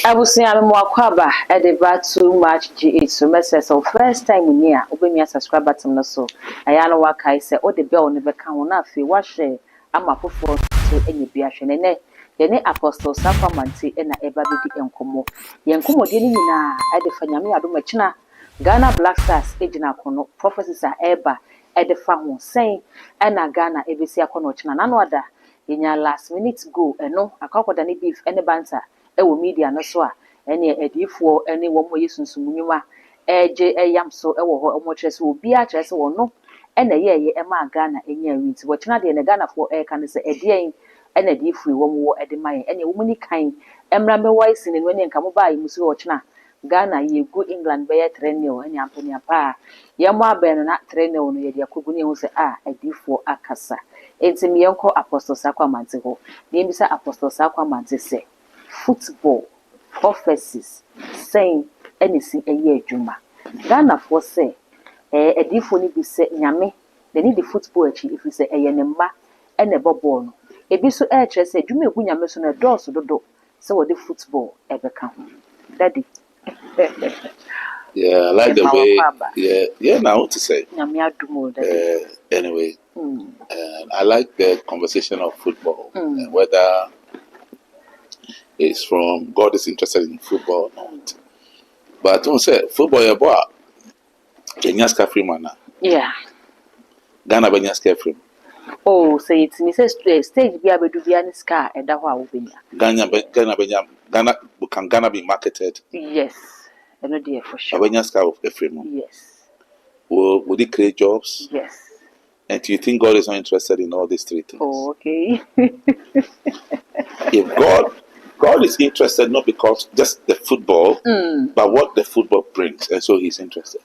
I was saying I'm more kwaba at the bar too much G8 so message so first time near obey me subscribe button so I know what I say oh the bell never can na fi wa share ama fofo so enye bia hwe ne ne apostle Sakramanti na eba bidi enkomo yenkomo de ni nyina e de fanyame ado machina Ghana Black Stars ejina kono prophecies are eba e de fa ho sen na Ghana ebesi akono china na no ada yenya last minute go eno akakoda ne beef ene banter ewo media no so a ene edifo ene wo mo yesunsumunwuma eje eyam so ewo ho omo kyerese obi a kyerese wo no ene ye ema Ghana enya winti wo kyena de ne Ghana fo ka ne se edien ene edifo wo mo wo ede maye ene wo muni kan emra me wise ne no ne nka mo ba yi musu wo kyena Ghana ye go England be ye trenio ene ampani apa ye mo aben na trenio no ye de akogu ne hu se edifo akasa enti me yenko apostle Sakramanti ho ne bi se apostle Sakramanti se football prophecies saying anything a year juma Ghana for say edifo ni bi say nyame they need the football achi if you say eyenemma and a ball no ebi so kire say juma egu nyame so na dose dodo say what the football ebeka daddy yeah I like the way yeah now what to say nyame adumo daddy anyway I like the conversation of football and whether it's from God is interested in football or not. But don't say football your boy. Kenya's free man. Yeah. Ghana Benya's free. Oh, say it's me say stage be able to be an scar and that wa ubenya. Ghana can Ghana be marketed? Yes. I know dear for sure. Benya's car of free man. Yes. Would it create jobs? Yes. And do you think God is not interested in all these three things? Oh, okay. If God is interested not because just the football, but what the football brings, and so He's interested.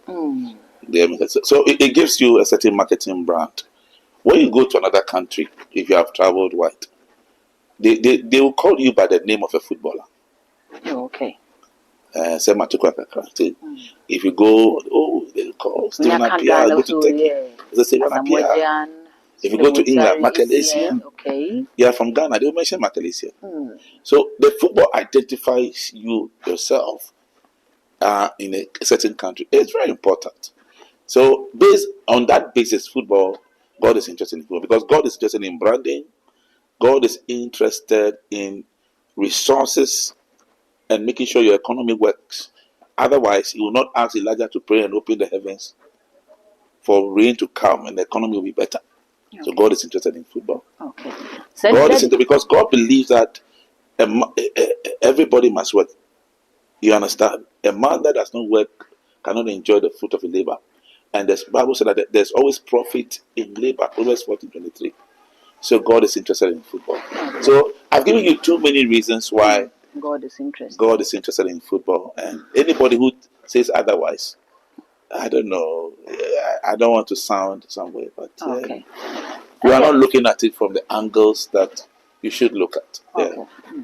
So it gives you a certain marketing brand. When you go to another country, if you have traveled wide, they will call you by the name of a footballer. Oh, okay. If you go, they call Stephen Appiah, go to Turkey. If you go to England, Malaysia, okay. You are from Ghana, they will mention Malaysia. So the football identifies you yourself in a certain country. It's very important. So based on that basis, football, God is interested in football because God is interested in branding. God is interested in resources and making sure your economy works. Otherwise, He will not ask Elijah to pray and open the heavens for rain to come and the economy will be better. Okay. So God is interested in football. Okay. So God is interested because God believes that everybody must work. You understand? A man that does not work cannot enjoy the fruit of his labor. And the Bible said that there's always profit in labor. Proverbs 14:23. So God is interested in football. Okay. So I've given you too many reasons why God is interested. God is interested in football. And anybody who says otherwise, I don't know. I don't want to sound some way, but okay. We are not looking at it from the angles that you should look at. Okay. Yeah.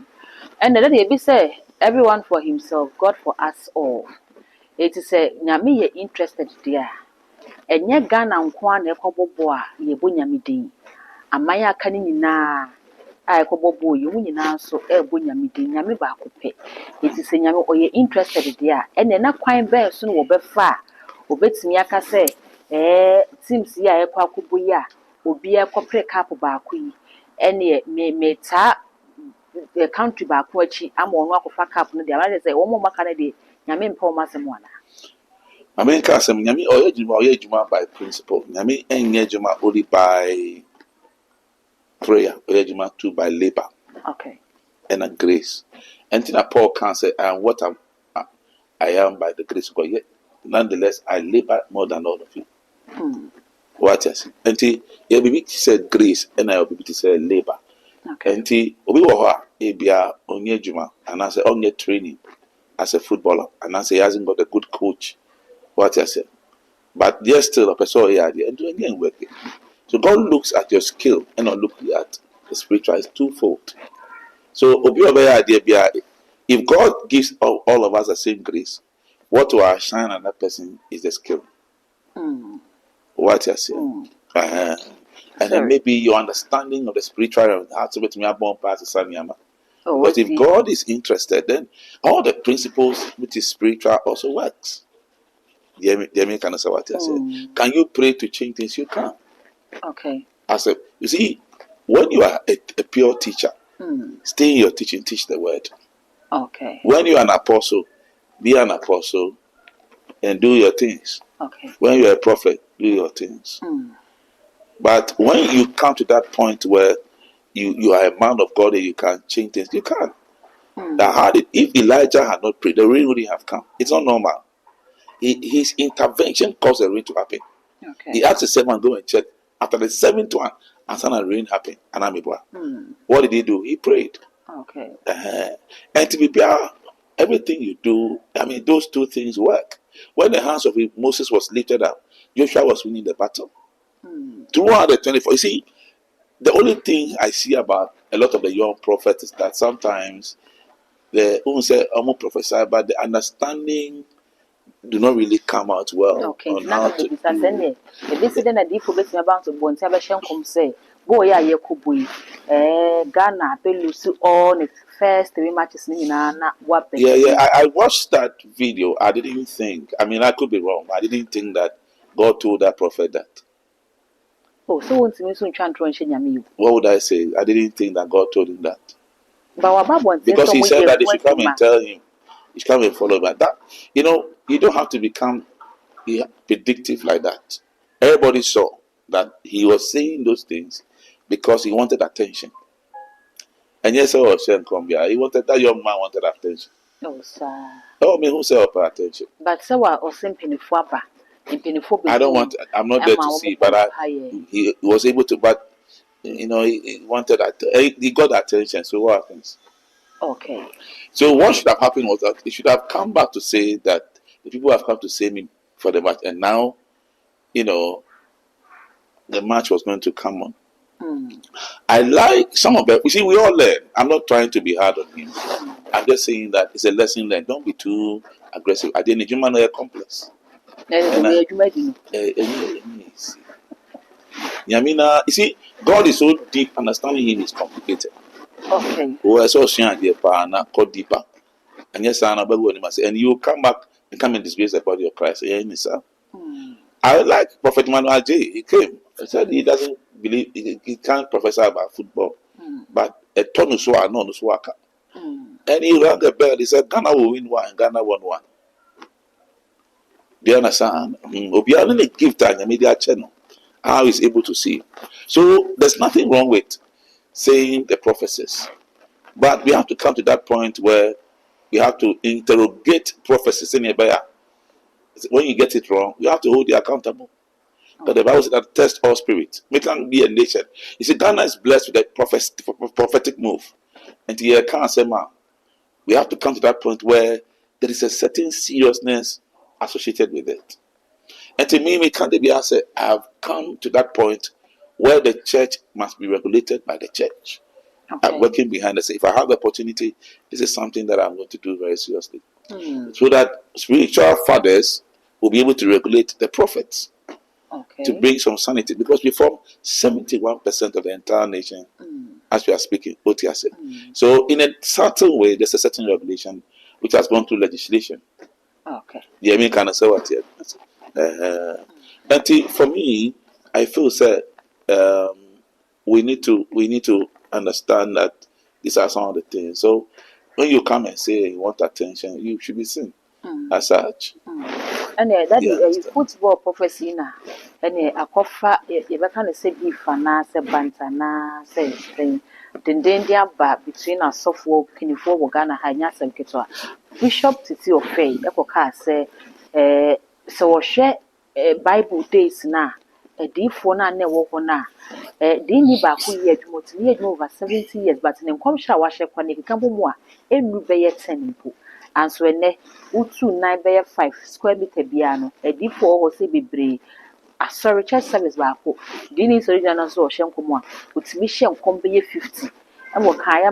And then they say everyone for himself, God for us all. It is a nyame ye interested there. Enye Ghana nkwa na ekobobo a ye bo nyame din. Amaya aka ni nyina a ekobobo ye hu nyina so e bo nyame din. Nyame ba akopɛ. It is a nyame oye interested there. Ene na kwan be so no wo befa obetimi aka say teams ya ekwa akobo ya obi ekopre cap ba akoyi. Ene me ta the country back wachi am on wakofa cap no dey say one more maka na dey nyame mpa o masem wana I mean kasem nyame oyejuma by principle nyame enye juma only by prayer oyejuma too by labor okay and a grace and then Paul can say and what I am by the grace of God yet nonetheless I labor more than all of you what is until you be said grace and I be said labor. Okay. And obi wo ho ebia onye juma and I say onye training as a footballer and I say he hasn't got a good coach what I say but there's still a person here and doing work. So God looks at your skill and not looking at the spiritual. It's twofold. So obi idea if God gives all of us the same grace, what will shine on that person is the skill. What I say. And then maybe your understanding of the spiritual realm has to be born past the Sanyama. Because if God is interested, then all the principles which is spiritual also works. The American say what I said. Can you pray to change things? You can. Okay. I said, you see, when you are a pure teacher, stay in your teaching, teach the word. Okay. When you are an apostle, be an apostle and do your things. Okay. When you are a prophet, do your things. But when you come to that point where you are a man of God and you can change things, you can. If Elijah had not prayed, the rain wouldn't have come. It's not normal. His intervention caused the rain to happen. Okay. He asked the servant go and check. After the seventh one, and suddenly rain happened. What did he do? He prayed. Okay. And to be pure, everything you do, I mean, those two things work. When the hands of Moses was lifted up, Joshua was winning the battle. Throughout the 24, you see, the only thing I see about a lot of the young prophets is that sometimes they won't say almost prophesy, but the understanding do not really come out well. Okay. On how to do. This is the deep bit about to want to have a shankum say, boy, ya kubui, Ghana, Belusu, all the first 3 matches in what I watched that video. I didn't think, I mean, I could be wrong. I didn't think that God told that prophet that. Oh, so once you soon try and yami. What would I say? I didn't think that God told him that. But because he said that they should come and tell him, he should come and follow. But that, you don't have to become predictive like that. Everybody saw that he was saying those things because he wanted attention. And yes, he wanted that young man wanted attention. Oh, sir. Oh, me who say for attention. But so I was simply for I don't want. I'm not there to see, but he was able to. But he wanted that. He got attention. So what happens? Okay. So what should have happened was that he should have come back to say that the people have come to see me for the match, and now, the match was going to come on. I like some of them. You see, we all learn. I'm not trying to be hard on him. I'm just saying that it's a lesson learned. Don't be too aggressive. I didn't human complex. You see, God is so deep, understanding him is complicated. Okay. Go deeper. And yes, and you come back and come and disgrace the body of Christ. I like Prophet Manuel J. He came. He said he doesn't believe he can't prophesy about football. But a ton of swag, no swaka. And he rang the bell. He said Ghana will win one, and Ghana won one. Do you understand? Obiara give time media channel. How he's able to see. So there's nothing wrong with saying the prophecies. But we have to come to that point where you have to interrogate prophecies in Hebrew. When you get it wrong, you have to hold you accountable. But the Bible says that test all spirits. Make can be a nation. You see, Ghana is blessed with a prophetic move. And here can't say, man, we have to come to that point where there is a certain seriousness associated with it. And to me, can't be answered. I have come to that point where the church must be regulated by the church. Okay. I'm working behind the scene. If I have the opportunity, this is something that I'm going to do very seriously. So that spiritual fathers will be able to regulate the prophets to bring some sanity. Because we form 71% of the entire nation as we are speaking, OTS. So in a certain way, there's a certain regulation which has gone through legislation. Okay. The American say what here. And for me, I feel we need to understand that these are some of the things. So when you come and say you want attention, you should be seen as such. And that is football prophecy now. And a cofa, you can say Bifana, say Bantana, say thing. The danger between a software Pinifo, Ghana, Hanyas and Ketua. Bishop Titi Ofei, Epoca say, so share Bible days now. A deep phone and never na. Dini Baku yet over 70 years, but in Comsha washer Quanic Camboa, every bay 10 po. And so ne Utu 9 by 5 square meter piano, a deep or say be brave. A sorry church service Baku. Dini's original so Shankumwa, with mission company 50. And what Kaya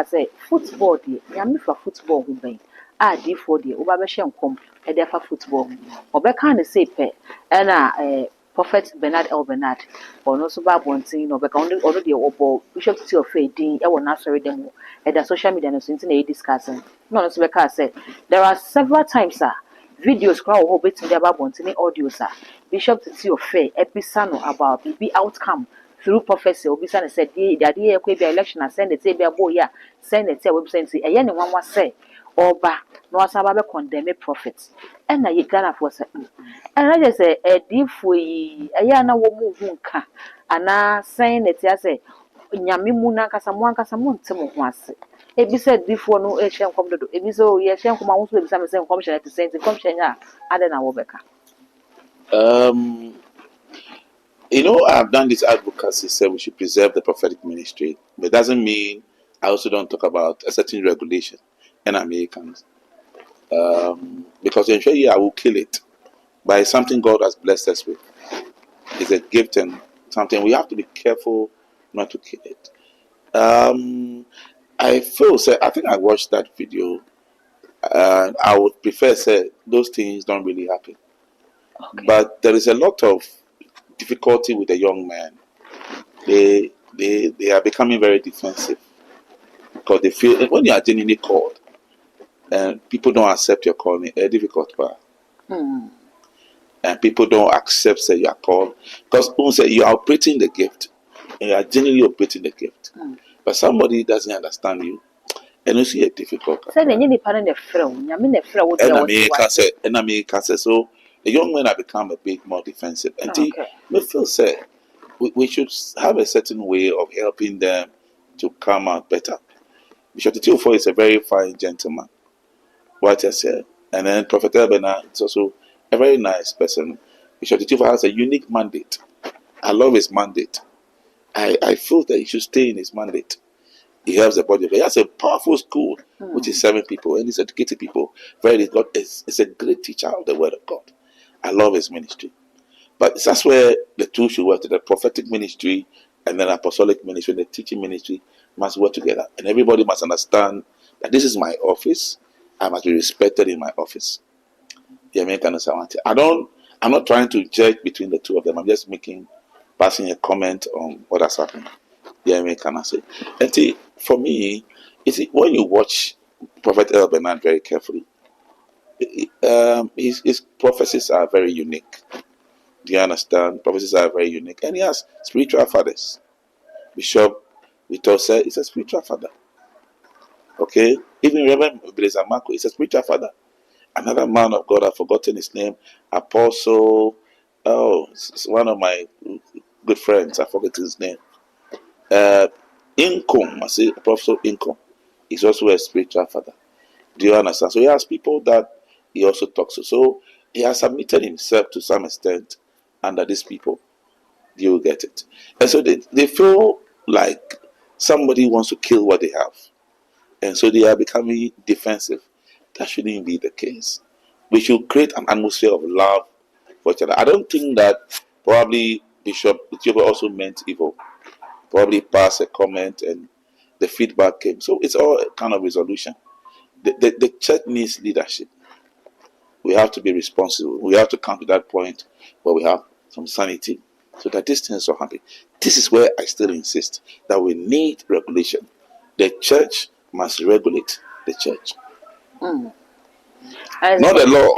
say, football, dear, Yammy for football who bay. Ah, D4 dear, Obabashan comp, a deaf football. Or back kind of say pet, and Prophet Bernard L. Bernard, or no so bad one thing, no, but already or Bishop Titi Ofei, Dean, I will not sorry them at the social media and since they discussing. No, so I said there are several times, sir. Videos crowd whole bit in the about one audio, sir. Bishop Titi Ofei, episano about BB outcome through prophecy. Obisana said, the idea of the election, I send it, say, boy, yeah, send it, say, website, say, any one was say, or ba, no, Sababe condemn prophets. And I Ghana for certain. And I just say, a deep we, a yana woman wonka, and I saying it, I say, Yamimuna Casamuan Casamun, Timo once. It be said before no Asian come to do. It be so, yes, young come out with some commission at the same commission, I don't know, Rebecca. Um, I've done this advocacy, say we should preserve the prophetic ministry, but it doesn't mean I also don't talk about a certain regulation in Americans. Because eventually I will kill it by something God has blessed us with. It's a gift and something we have to be careful not to kill it. I think I watched that video, and I would prefer say those things don't really happen. Okay. But there is a lot of difficulty with the young man. They are becoming very defensive because they feel when you are genuinely called and people don't accept your calling, it's difficult part. And people don't accept that you are called because you are operating the gift and you are genuinely operating the gift. But somebody doesn't understand you and you see it difficult. And I mean, so the young men have become a bit more defensive. And we feel say we should have a certain way of helping them to come out better. Bishop Titi Ofei is a very fine gentleman. What I said. And then Prophet Bernard is also a very nice person. Bishop Titi Ofei has a unique mandate. I love his mandate. I feel that he should stay in his mandate. He helps the body. He has a powerful school, which is 7 people, and he's educated people. It's a great teacher of the word of God. I love his ministry. But that's where the two should work. The prophetic ministry and then apostolic ministry and the teaching ministry must work together. And everybody must understand that this is my office. I must be respected in my office. The American I'm not trying to judge between the two of them. I'm just passing a comment on what has happened. The American say. And for me, when you watch Prophet El Bernard very carefully, his prophecies are very unique. Do you understand? Prophecies are very unique. And he has spiritual fathers. Bishop Vito said he's a spiritual father. Okay? Even Reverend Blazer Marco is a spiritual father. Another man of God, I've forgotten his name, Apostle, it's one of my good friends, I forget his name. Income, I say Apostle Income, is also a spiritual father. Do you understand? So he has people that he also talks to. So he has submitted himself to some extent under these people. You get it. And so they feel like somebody wants to kill what they have. And so they are becoming defensive. That shouldn't be the case. We should create an atmosphere of love for each other. I don't think that probably Bishop Ethiopia also meant evil. Probably passed a comment and the feedback came. So it's all a kind of resolution. The church needs leadership. We have to be responsible. We have to come to that point where we have some sanity so that these things are happy. This is where I still insist that we need regulation. The church must regulate the church. Not the law.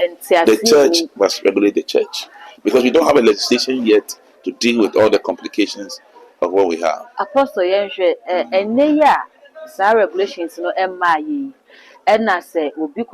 The church must regulate the church. Because we don't have a legislation yet to deal with all the complications of what we have. Apostle Yenshwe, and regulations no MI. And I say, will be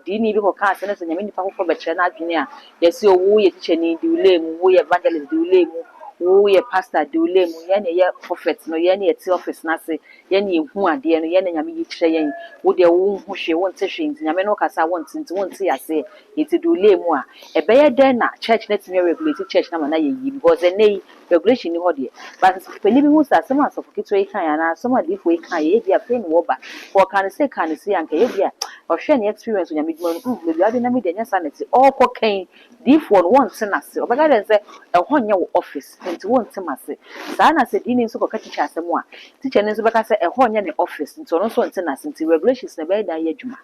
Dini bi koka asene se nyame nipa kokko bekyere na adwene a yesi owu ye ticheni di ulemu wo ye evangelist di ulemu wo ye pastor di ulemu ye ne ye prophet no ye ne ye ti office na se ye ne ehu ade no ye ne nyame yi kyerɛ yen wo de wo hu hwe wo nte hwe nti nyame no kasa wo nti wo nte ase ye ti di ulemu a ebeye den na church na timi regulate church na mana ye yi because enei regulation ni ho de but peni bi hu sa asem asofo kitwe kan ya na asem adifo kan ye bia pe no wo ba for kan se anka ye bia ohwe ne experience nyame dwuma maybe ade na me de nya sanity all cocaine this one once na se obaga den say e ho nya wo office nti won temase saa na se dini nso koka teacher asem a teacher ne nso beka say e ho nya ne office nti ono so nte na se nti regulations na be da ya dwuma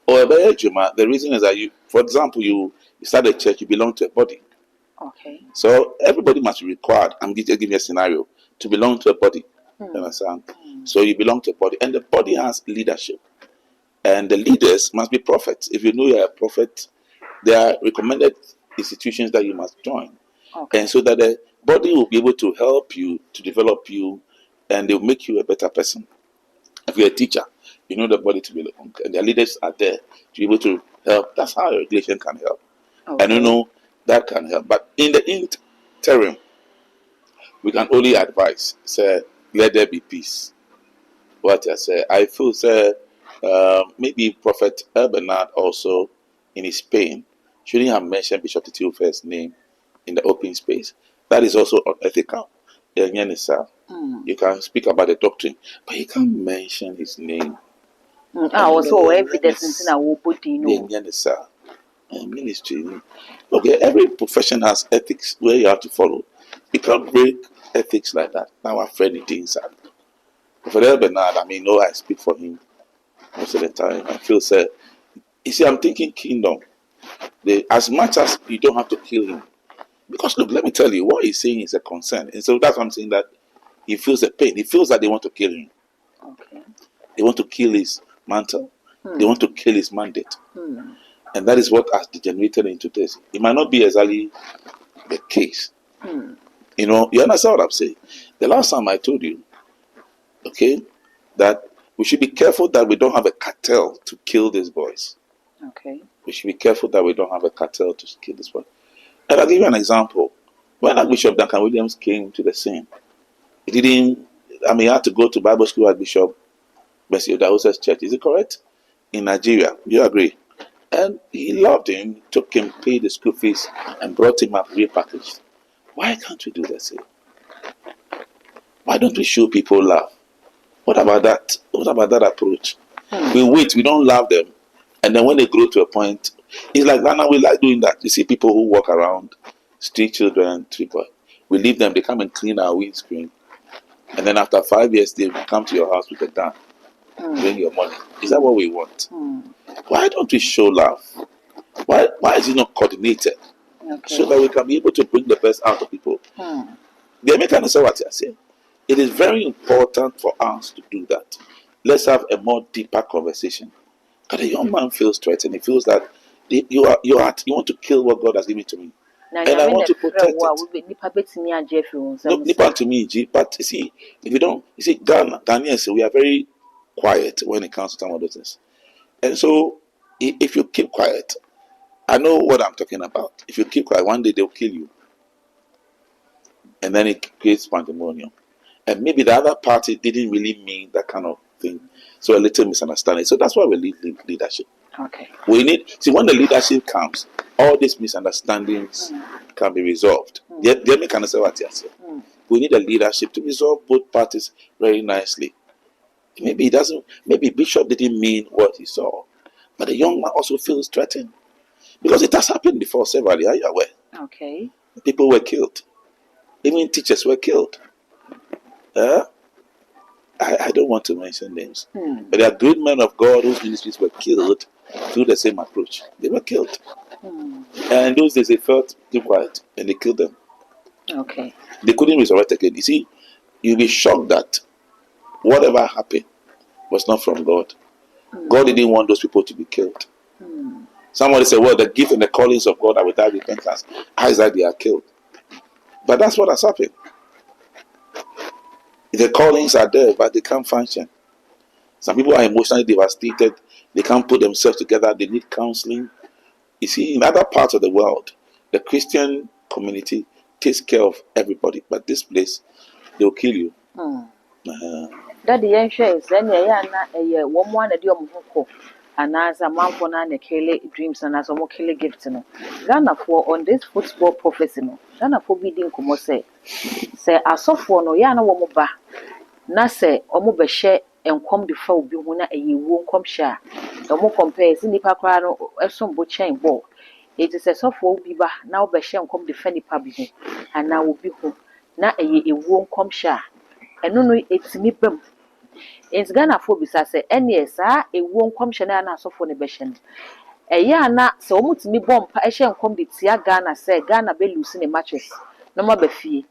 or be dwuma. The reason is that you, for example, you start a church, you belong to a body. Okay. So everybody must be required. I'm just giving you a scenario to belong to a body. You understand? So you belong to a body, and the body has leadership, and the leaders must be prophets. If you know you're a prophet, there are recommended institutions that you must join, Okay. and so that the body will be able to help you to develop you, and they'll make you a better person. If you're a teacher, you know the body to be, and the leaders are there to be able to help. That's how regulation can help. Okay. And you know that can help. But in the interim, we can only advise, say, let there be peace. What I say, I feel, say, maybe Prophet Bernard also in his pain shouldn't have mentioned Bishop Titi Ofei's name in the open space. That is also unethical. You can speak about the doctrine, but you can't mention his name. Also evidence in our body, no. Ministry. Okay, every profession has ethics where you have to follow. You can't break ethics like that. Now I've read the things. For Bernard, I mean, no, I speak for him most of the time. I feel sad. You see, I'm thinking kingdom. As much as you don't have to kill him. Because look, let me tell you, what he's saying is a concern. And so that's why I'm saying that he feels a pain. He feels that they want to kill him. Okay. They want to kill his mantle. They want to kill his mandate. And that is what has degenerated into this. It might not be exactly the case. You know, you understand what I'm saying? The last time I told you, okay, that we should be careful that we don't have a cartel to kill these boys. Okay. We should be careful that we don't have a cartel to kill this boy. And I'll give you an example. When Archbishop Duncan Williams came to the scene, he had to go to Bible school at Bishop Bessie Odahosa's church. Is it correct? In Nigeria. Do you agree? And he loved him, took him, paid the school fees, and brought him up repackaged. Why can't we do the same? Why don't we show people love? What about that? What about that approach? We wait, we don't love them. And then when they grow to a point, it's like Ghana, we like doing that. You see people who walk around, street children, people. We leave them, they come and clean our windscreen. And then after 5 years, they come to your house with a gun. Bring your money. Is that what we want? Why don't we show love? Why is it not coordinated? Okay. So that we can be able to bring the best out of people. The American is what I say. It is very important for us to do that. Let's have a more deeper conversation. Because the young man feels threatened. He feels that you want to kill what God has given to me. And I want to protect it. Look, Nipa to me, G, but you see, if you don't, you see, Ghanaians, we are very quiet when it comes to some of those things. And so, if you keep quiet, I know what I'm talking about. If you keep quiet, one day they'll kill you. And then it creates pandemonium. And maybe the other party didn't really mean that kind of thing. So a little misunderstanding. So that's why we need leadership. Okay. We need, see, when the leadership comes, all these misunderstandings can be resolved. They can understand what I say. We need a leadership to resolve both parties very nicely. Maybe Bishop didn't mean what he saw, but the young man also feels threatened because it has happened before severally. Are you aware? Okay. People were killed, even teachers were killed. I don't want to mention names, but there are great men of God whose ministries were killed through the same approach. They were killed, and in those days they felt too quiet and they killed them. Okay. They couldn't resurrect again. You see, you'll be shocked that whatever happened was not from God. God didn't want those people to be killed. Somebody said, well, the gift and the callings of God are without repentance. How is that they are killed? But that's what has happened. The callings are there, but they can't function. Some people are emotionally devastated. They can't put themselves together. They need counseling. You see, in other parts of the world, the Christian community takes care of everybody. But this place, they'll kill you. Daddy, yen share is any a woman a dear moko, and as a man for an kele dreams and as a mokele gift. Ghana for on this football professional. Ghana for bidding como say I saw for no yana womoba. Na say omo share and come before be una a ye won't come share. The more compares in the pacrano some bo chain ball. It is a soft biba now be share and come defend the public, and now will be home. Na a ye won't come share. And no, it's me bum. It's Ghana for bisa say, and yes, a won't come shana and so for the beshen. ɛyɛ ana sɛ wɔn tumi bɔ mpa ɛhyɛ nkɔm de tia Ghana sɛ Ghana bɛ lose ne matches na wɔn aba fie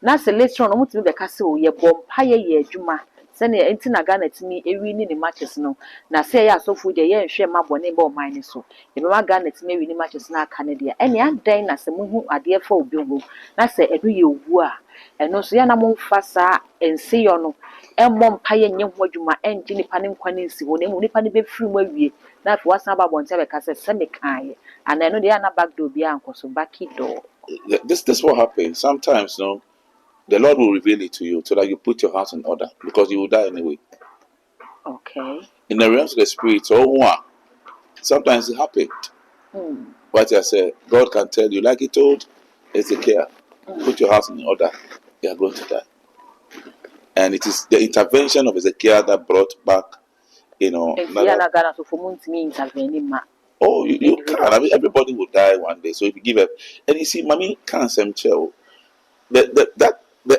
na sɛ later on wɔn tumi bɛka sɛ o yɛ bɔ mpa yɛ adwuma sɛnea nti na Ghana tumi ewi ne matches no na sɛ ɛyɛ asɔfo deɛ yɛ nhwɛ ma bɔ ne bɔ ɔman ne so ebɛma Ghana tumi ewi ne matches na aka ne deɛ ɛne adan na sɛ muhu adeɛ fa obi ho na sɛ ɛno yɛ owu a ɛno nso yɛ na mo nfa saa nseyɔ no ɛmmɔ mpa yɛ nyɛ ho adwuma ɛngye nipa ne nkwa ne nsi hɔ na emu nipa ne bɛfiri mu awie na afei wasan aba abɔnten abɛka sɛ sɛ mekaeɛ ana ɛno deɛ yɛ ana back door biara nkɔ so backy door. This what happens sometimes. No, the Lord will reveal it to you so that you put your house in order because you will die anyway. Okay. In the realms of the spirit, sometimes it happened. What I said, God can tell you, like He told Ezekiel, put your house in order. You are going to die. And it is the intervention of Ezekiel that brought back, Oh, you can. I mean, everybody will die one day. So if you give up, and you see, mommy can't send chill. The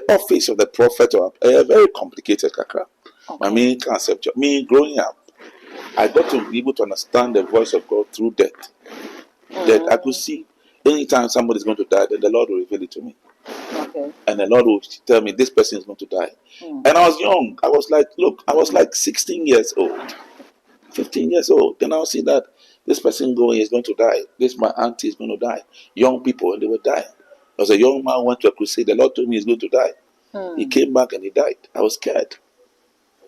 office of the prophet are a very complicated kakra. Okay. Mommy can't send chill. Me growing up, I got to be able to understand the voice of God through death. That I could see anytime somebody is going to die, then the Lord will reveal it to me. Okay. And the Lord will tell me this person is going to die. And I was young. I was like 16 years old, 15 years old. Then I'll see that this person is going to die. This my auntie is going to die. Young people, and they were dying. There was a young man who went to a crusade. The Lord told me he's going to die. He came back and he died. I was scared.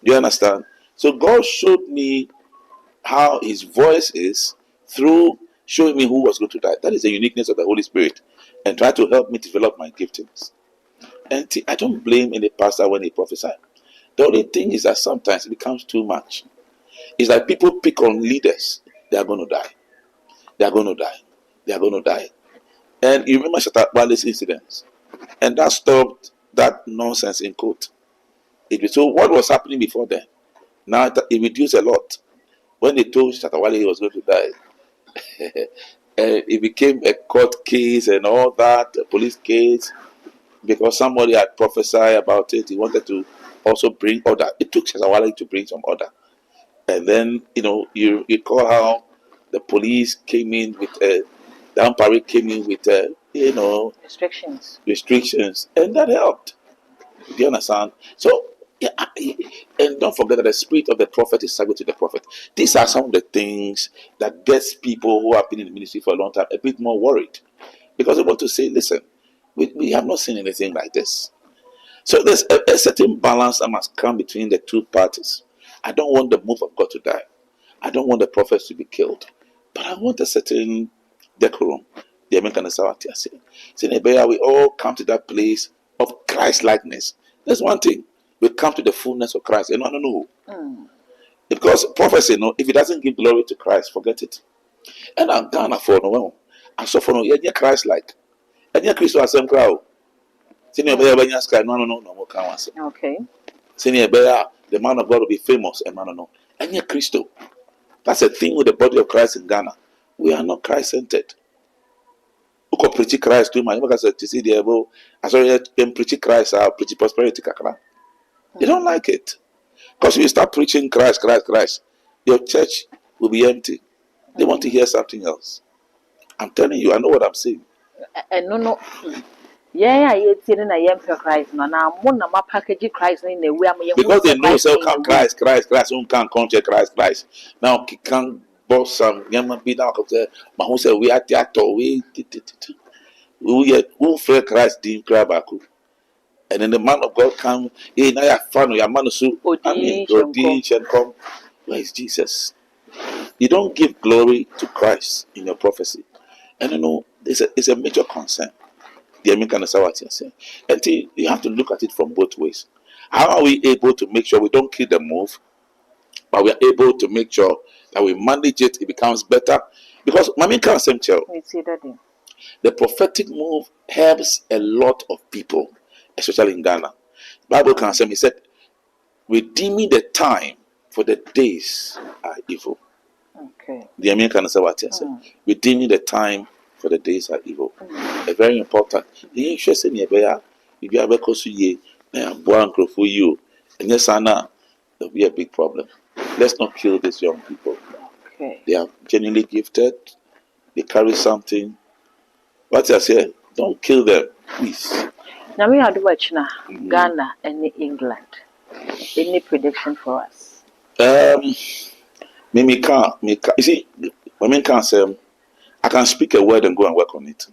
Do you understand? So God showed me how His voice is through showing me who was going to die. That is the uniqueness of the Holy Spirit, and try to help me develop my giftings. And I don't blame any pastor when he prophesies. The only thing is that sometimes it becomes too much. It's like people pick on leaders. They are going to die. They are going to die. They are going to die. And you remember Shatabali's incidents. And that stopped that nonsense in court. So what was happening before then? Now it reduced a lot. When they told Shatabali he was going to die, it became a court case and all that, a police case, because somebody had prophesied about it. He wanted to also bring order. It took Shatabali to bring some order. And then, you recall how the police came in with, the Ampari came in with, restrictions. And that helped. Do you understand? So, yeah, and don't forget that the spirit of the prophet is subject to the prophet. These are some of the things that gets people who have been in the ministry for a long time a bit more worried. Because they want to say, listen, we have not seen anything like this. So there's a certain balance that must come between the two parties. I don't want the move of God to die. I don't want the prophets to be killed. But I want a certain decorum. The American Asawati are saying. We all come to that place of Christ likeness. That's one thing. We come to the fullness of Christ. And no. Because prophecy, if it doesn't give glory to Christ, forget it. And I'm Ghana for no. I saw for no, you're Christ like. And you're Christ as some crowd. Senior Bear, no, okay. Senior Bear, the man of God will be famous, and no. And you're Christo. That's the thing with the body of Christ in Ghana. We are not Christ centered. Who can preach Christ too much? Because to see the able, I saw them preach Christ, preach prosperity. They don't like it. Because if you start preaching Christ, your church will be empty. They want to hear something else. I'm telling you, I know what I'm saying. No. Yeah, Christ. No, package Christ in the way. Because they know so come Christ, who can't conquer Christ. Now he can't boss some young be now because who said we are theater, we fear Christ didn't cry back. And then the man of God come, hey, now you're fan, your man so audition come. Where is Jesus? You don't give glory to Christ in your prophecy. And it's a major concern. The American Asawati are saying. And you have to look at it from both ways. How are we able to make sure we don't kill the move, but we are able to make sure that we manage it, it becomes better? Because Mami can't say the prophetic move helps a lot of people, especially in Ghana. Bible can say, he said, redeeming the time, for the days are evil. Okay. The American Asawati said, redeeming the time, for the days are evil. A very important. The interest in your if you have a cosu for you, and yes, Anna, there'll be a big problem. Let's not kill these young people. Okay. They are genuinely gifted. They carry something. What I say, don't kill them, please. Now we are watching Ghana and England. Any prediction for us? Me can't. You see, when me can't say, I can speak a word and go and work on it.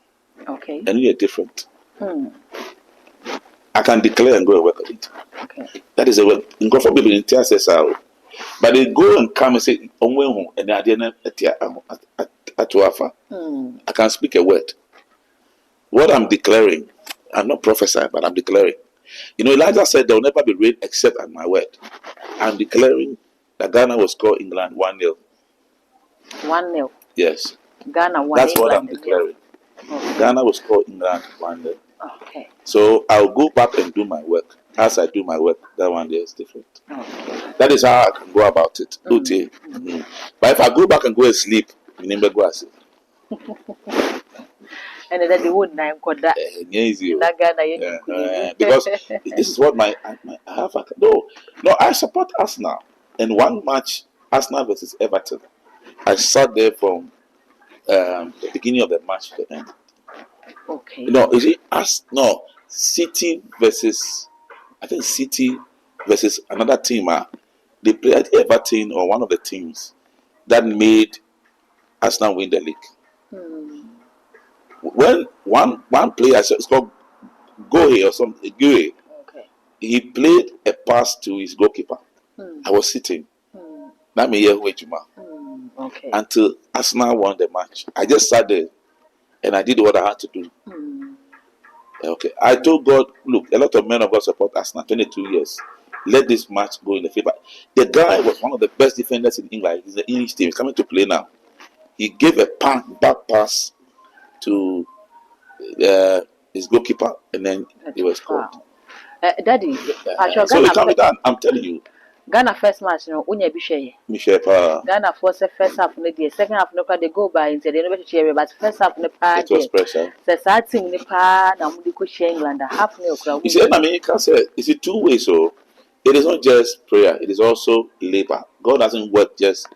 Okay. And we are different. Hmm. I can declare and go and work on it. Okay. That is a word. In God forbid, in TSSR, but they go and come and say, and I didn't at Wafa. I can speak a word. What I'm declaring, I'm not prophesying, but I'm declaring. You know, Elijah said there will never be rain except at my word. I'm declaring that Ghana will score England 1-0. 1-0. Yes. Ghana 1. That's England what I'm declaring. Okay. Ghana will score England 1-0. Okay. So I'll go back and do my work. As I do my work, that one day is different. Okay. That is how I can go about it. Mm-hmm. But if I go back and go and sleep, you never go and sleep. And then the wood name called that. Because this is what I have. No, I support Arsenal. In one match, Arsenal versus Everton, I sat there from the beginning of the match to the end. Okay. No, is it us? No, City versus, I think City versus another team. They played Everton or one of the teams that made Arsenal win the league. When one player, it's called Gohe or something, Gohe, Okay. he played a pass to his goalkeeper. I was sitting. That may hear Okay. Until Arsenal won the match. I just sat there and I did what I had to do. Okay. I told God, look, a lot of men of God support Arsenal, 22 years. Let this match go in the favor. The guy was one of the best defenders in England. He's the English team. He's coming to play now. He gave a back pass to his goalkeeper, and then he was scored. Daddy, so it can be done. I'm telling you. Ghana first match, no, unya bishaye. Michelle, Ghana first half no dey, second half no they go by into the no be but first half no pa. It was pressure. The sad team no pa na mo dey go share England half no okra. You see, America said it's a two way. So it is not just prayer; it is also labor. God doesn't work just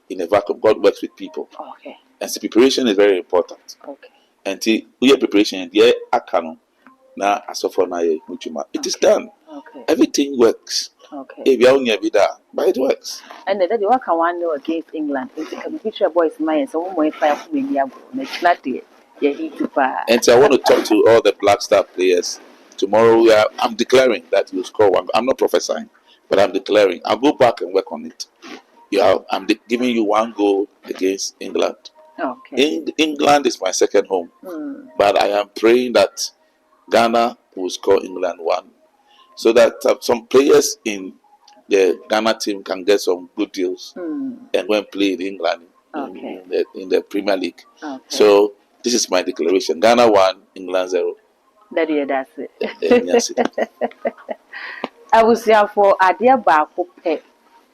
in a vacuum. God works with people. Okay. And so preparation is very important. Okay. And we preparation, yeah, akano na asofo na ye muchuma. It is done. Okay. Everything works. Okay. If you only be there, but it works. And then you work 1-0 against England. It's a picture boys mind. So one more fire for me. Next not there. And so I want to talk to all the Black Star players tomorrow. I'm declaring that you'll score one. I'm not prophesying, but I'm declaring. I'll go back and work on it. I'm giving you 1 goal against England. Okay. England is my second home, but I am praying that Ghana will score England 1, so that some players in the Ghana team can get some good deals and go and play in England in the Premier League. Okay. So this is my declaration: Ghana 1, England 0. That's it. Yes. I was here for Adia Bako Pep.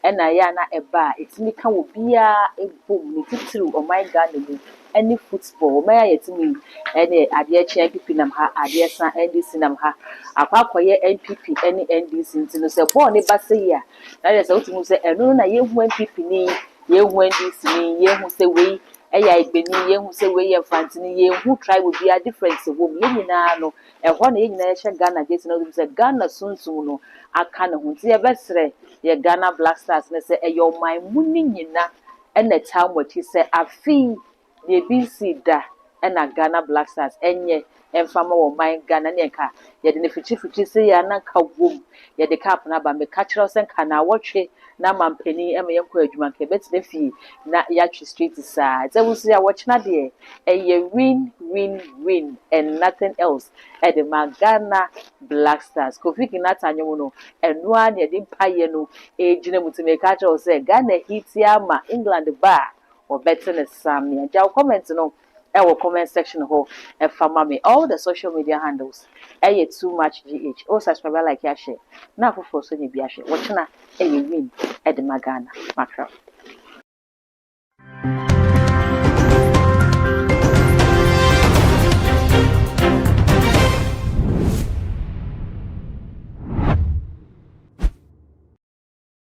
And Ayana Eba, it's me can be a boom, me too, or my garden, any football, may I to me, any idea champion of her, idea san NDC cinema, a quaquay NPP, any NDC into the born a bassia. That is what you say, and no, I went PP, ye went this me, ye who say we, a Benny, ye who say we are fancy, ye who try would be a difference of whom ye know, and one in nation Ghana gets no Ghana soon soon. I can't see a best ye Ghana Black Stars, and say, your my mooning and the town what he said, I feel ye BC da and a Ghana Black Stars, and ye and farmer or my Ghana Neka, yet in the future say, Yanaka womb, yet the cap number me catch us and can I watch it. Na man penny and my uncle Juman Quebec, the fee, not Yachi Street side. I will say, I watch not there, and ye win, and nothing else at the Ghana Black Stars. Kofi Kinata, and one ye didn't pay no age to make catch or say, Ghana hits Yama, England bar, or better than Sammy. And Jow comments no. Our comment section ho and for me all the social media handles. Too much GH. Oh, subscribe like ya share. Now for so you be a share. Watching a win at the Magana. Macro.